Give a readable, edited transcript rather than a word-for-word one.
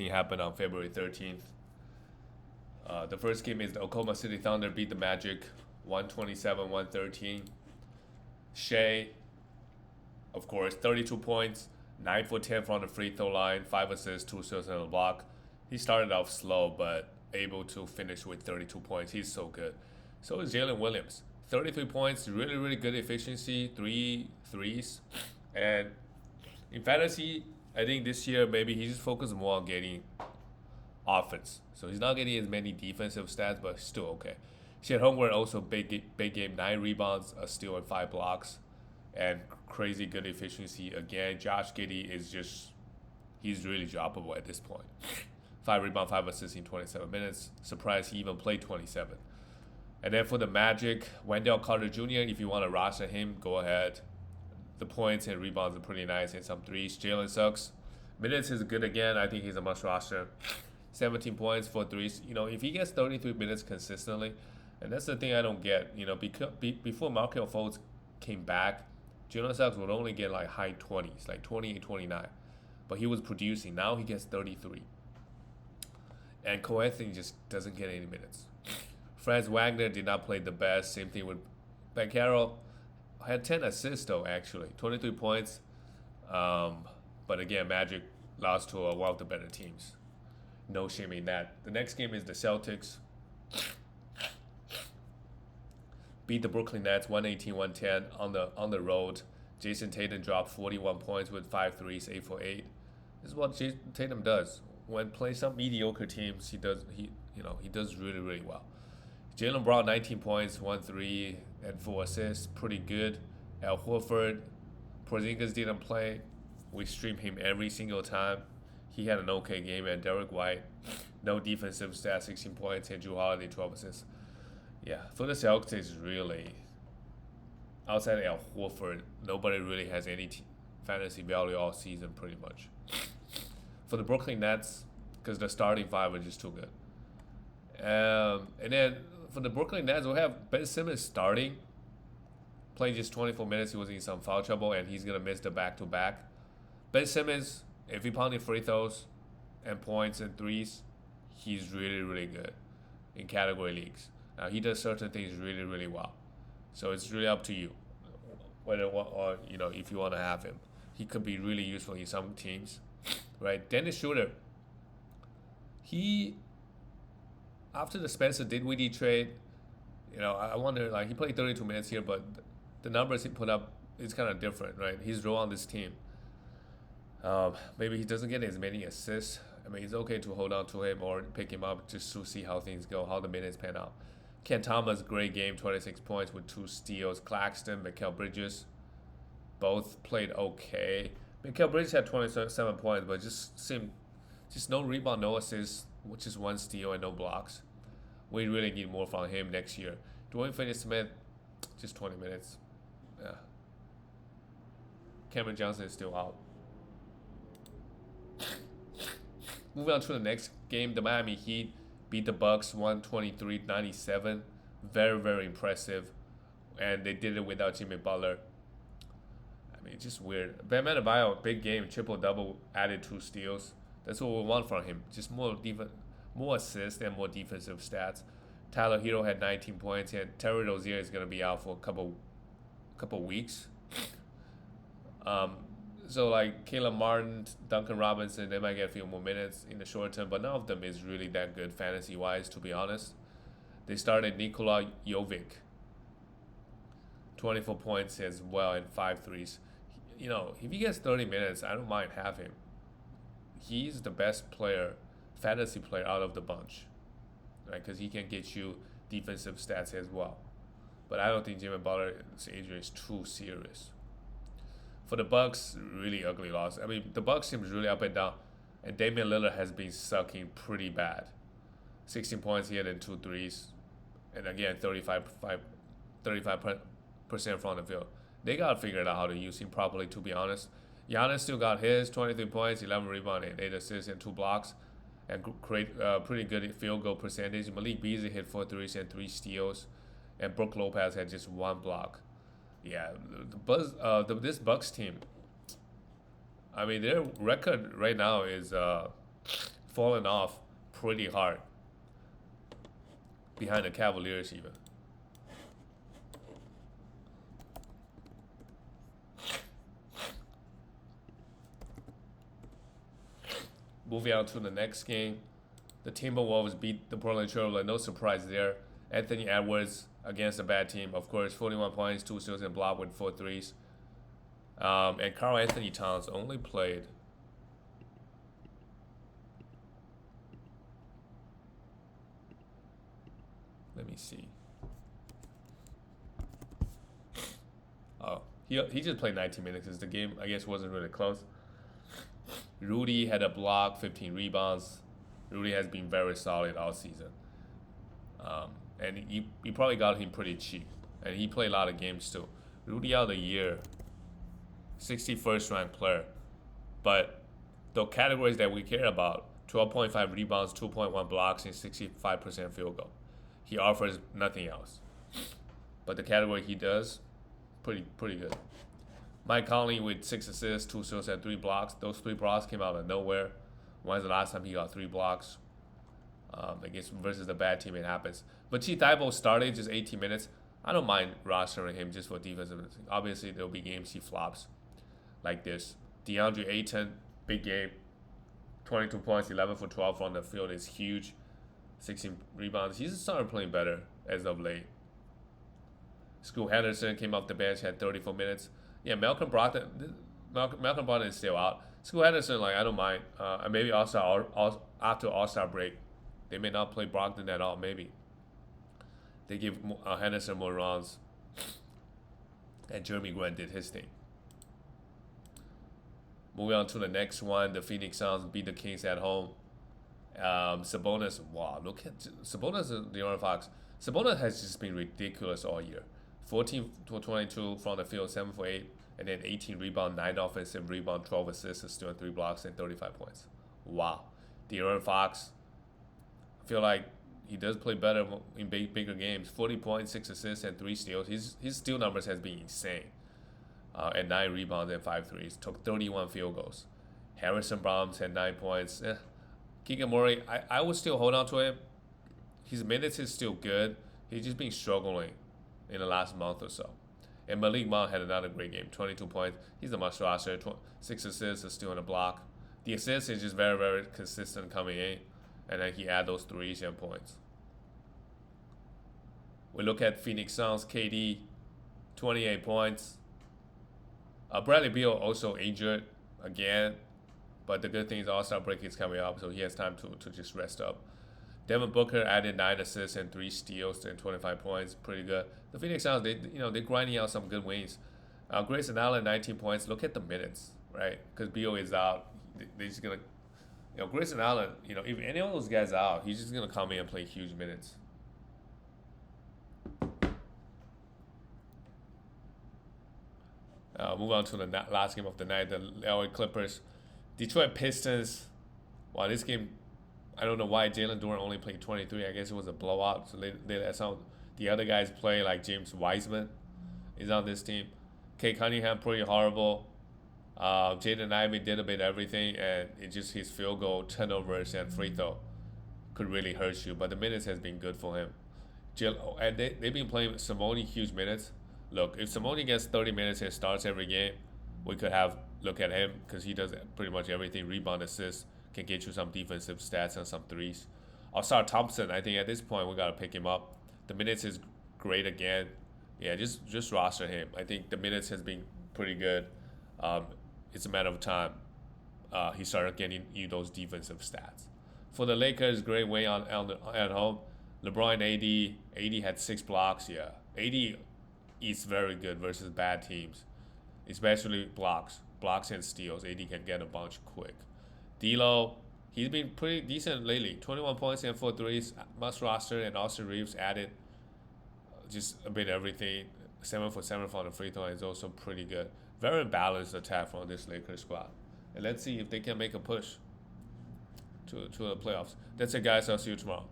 It happened on February 13th. The first game is the Oklahoma City Thunder beat the Magic 127-113. Shea, of course, 32 points, 9 for 10 from the free throw line, 5 assists, 2 steals, and a block. He started off slow, but able to finish with 32 points. He's so good. So is Jalen Williams. 33 points, really, really good efficiency, 3 threes. And in fantasy, I think this year maybe he's just focused more on getting offense. So he's not getting as many defensive stats, but still okay. Chet Holmgren also big game, 9 rebounds, a steal, and 5 blocks. And crazy good efficiency. Again, Josh Giddey is just, he's really droppable at this point. 5 rebounds, 5 assists in 27 minutes. Surprised he even played 27. And then for the Magic, Wendell Carter Jr., if you want to roster him, go ahead. The points and rebounds are pretty nice and some threes. Jalen Suggs, minutes is good again. I think he's a must roster. 17 points for threes. If he gets 33 minutes consistently, and that's the thing I don't get. Because before Markel Fultz came back, Jalen Suggs would only get like high 20s, like 28, 29. But he was producing. Now he gets 33. And Cole Anthony just doesn't get any minutes. Franz Wagner did not play the best. Same thing with Banchero. Had 10 assists though, actually. 23 points. But again, Magic lost to one of the better teams. No shame in that. The next game is the Celtics. Beat the Brooklyn Nets 118-110 on the road. Jason Tatum dropped 41 points with 5 threes, 8 for 8. This is what Jason Tatum does. When playing some mediocre teams, he does really, really well. Jaylen Brown 19 points, 1 3, and 4 assists. Pretty good. Al Horford, Porzingis didn't play. We stream him every single time. He had an okay game. And Derek White, no defensive stats, 16 points, and Drew Holiday 12 assists. Yeah, for the Celtics, really, outside of Al Horford, nobody really has any fantasy value all season, pretty much. For the Brooklyn Nets, because the starting 5 was just too good. And then for the Brooklyn Nets, we have Ben Simmons starting, playing just 24 minutes. He was in some foul trouble, and he's going to miss the back-to-back. Ben Simmons, if he pounding free throws and points and threes, he's really, really good in category leagues. Now, he does certain things really, really well. So it's really up to you whether or if you want to have him. He could be really useful in some teams, right? Dennis Schroeder, after the Spencer Dinwiddie trade, I wonder, he played 32 minutes here, but the numbers he put up is kind of different, right? His role on this team. Maybe he doesn't get as many assists. I mean, it's okay to hold on to him or pick him up just to see how things go, how the minutes pan out. Ken Thomas, great game, 26 points with 2 steals. Claxton, Mikal Bridges, both played okay. Mikal Bridges had 27 points, but just no rebound, no assists, just 1 steal and no blocks. We really need more from him next year. Dwayne Finney-Smith, just 20 minutes. Yeah. Cameron Johnson is still out. Moving on to the next game, the Miami Heat beat the Bucks 123-97. Very, very impressive. And they did it without Jimmy Butler. I mean, it's just weird. Bam Adebayo, big game, triple-double, added 2 steals. That's what we want from him. Just more assists and more defensive stats. Tyler Hero had 19 points, and Terry Rozier is going to be out for a couple weeks. So Caleb Martin, Duncan Robinson, they might get a few more minutes in the short term, but none of them is really that good fantasy-wise, to be honest. They started Nikola Jovic, 24 points as well and 5 threes. If he gets 30 minutes, I don't mind having him. He's the best fantasy player out of the bunch, right? Because he can get you defensive stats as well. But I don't think Jimmy Butler's injury is too serious. For the Bucks, really ugly loss. I mean, the Bucks team is really up and down, and Damian Lillard has been sucking pretty bad. 16 points here and 2 threes, and again 35% from the field. They got to figure out how to use him properly, to be honest. Giannis still got his 23 points, 11 rebounds, and 8 assists and 2 blocks, and pretty good field goal percentage. Malik Beasley hit 4 threes and 3 steals, and Brook Lopez had just 1 block. Yeah, this Bucks team, I mean, their record right now is fallen off pretty hard behind the Cavaliers even. Moving on to the next game, the Timberwolves beat the Portland Trailblazers. No surprise there. Anthony Edwards against a bad team, of course, 41 points, 2 steals and block with 4 threes. And Karl Anthony Towns only played let me see. Oh, he just played 19 minutes because the game, I guess, wasn't really close. Rudy had a block, 15 rebounds. Rudy has been very solid all season. And you probably got him pretty cheap. And he played a lot of games too. Rudy out of the year, 61st ranked player. But the categories that we care about, 12.5 rebounds, 2.1 blocks, and 65% field goal. He offers nothing else. But the category he does, pretty good. Mike Conley with 6 assists, 2 steals, and 3 blocks. Those 3 blocks came out of nowhere. When's the last time he got 3 blocks? I guess versus the bad team, it happens. But Thibault started just 18 minutes. I don't mind rostering him just for defensive. Obviously, there'll be games he flops like this. DeAndre Ayton, big game. 22 points, 11 for 12 from the field is huge. 16 rebounds. He's started playing better as of late. Scoot Henderson came off the bench, had 34 minutes. Yeah, Malcolm Brogdon is still out. Scoot Henderson, like, I don't mind. Maybe after All-Star break, they may not play Brogdon at all. Maybe they give Henderson more runs, and Jeremy Grant did his thing. Moving on to the next one, the Phoenix Suns beat the Kings at home. Sabonis, wow, look at Sabonis and De'Aaron Fox. Sabonis has just been ridiculous all year. 14 for 22 from the field, 7 for 8, and then 18 rebound, 9 offensive rebound, 12 assists, still 3 blocks, and 35 points. Wow. De'Aaron Fox, I feel like he does play better in bigger games. 40 points, 6 assists, and 3 steals. His steal numbers has been insane. And 9 rebounds and 5 threes. Took 31 field goals. Harrison Barnes had 9 points. Keegan Murray, I would still hold on to him. His minutes is still good. He's just been struggling in the last month or so. And Malik Monk had another great game, 22 points. He's a must roster, 6 assists, is still on the block. The assist is just very, very consistent coming in. And then he had those 3 and points. We look at Phoenix Suns, KD, 28 points. Bradley Beal also injured again. But the good thing is All-Star break is coming up, so he has time to just rest up. Devin Booker added 9 assists and 3 steals and 25 points. Pretty good. The Phoenix Suns, they're grinding out some good wins. Grayson Allen, 19 points. Look at the minutes, right? Because Beal is out. They're just going to, Grayson Allen, if any of those guys are out, he's just going to come in and play huge minutes. Move on to the last game of the night, the LA Clippers. Detroit Pistons. Wow, this game, I don't know why Jalen Duren only played 23. I guess it was a blowout. So they let some the other guys play, like James Wiseman is on this team. Kate Cunningham, pretty horrible. Jaden Ivey did a bit of everything, and it just his field goal, turnovers, and free throw could really hurt you. But the minutes has been good for him. And they've been playing Simone huge minutes. Look, if Simone gets 30 minutes and starts every game, we could have look at him because he does pretty much everything. Rebound, assist, can get you some defensive stats and some threes. Ausar Thompson, I think at this point we got to pick him up. The minutes is great again. Yeah, just roster him. I think the minutes has been pretty good. It's a matter of time. He started getting you those defensive stats. For the Lakers, great win at home. LeBron AD had 6 blocks. Yeah, AD is very good versus bad teams, especially blocks and steals. AD can get a bunch quick. D'Lo, he's been pretty decent lately. 21 points and 4 threes. Must roster, and Austin Reeves added just a bit of everything. 7 for 7 from the free throw is also pretty good. Very balanced attack from this Lakers squad. And let's see if they can make a push to the playoffs. That's it, guys. I'll see you tomorrow.